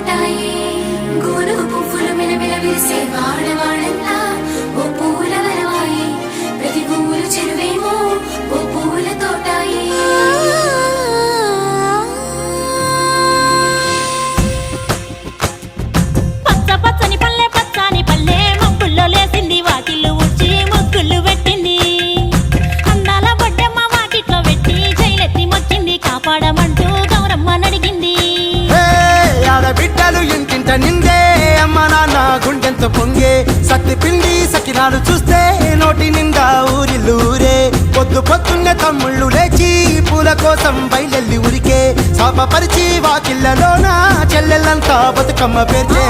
తోటాయి గోను పువ్వులు మిలమిల విరిసే వాడవాడంతా ఓ పూల వరవాయి ప్రతి పువ్వులు చెరువేమో ఓ పూల తోటాయి పచ్చ పచ్చని పల్లె పచ్చని పల్లె మబ్బుల్లో లేసింది వాకిళ్ళు ఊడ్చి ముగ్గులు పెట్టింది అందాల బొడ్డమ్మ వాకిట్లో పెట్టి జైలెత్తి మొక్కింది కాపాడమంటూ గౌరమ్మ నడిగింది ఆడబిడ్డలు ఇంటింట నిందే అమ్మ నాన్న గుండెంతో పొంగే సత్తి పిండి సకినాలు చూస్తే నోటి నిండా ఊరిల్లూరే పొద్దు పొద్దున్నే తమ్ముళ్ళు లేచి పూల కోసం బయలెల్లి ఉరికే శాపపరిచి వాకిళ్ళలోన చెల్లెళ్ళంతా బతుకమ్మ పేర్చే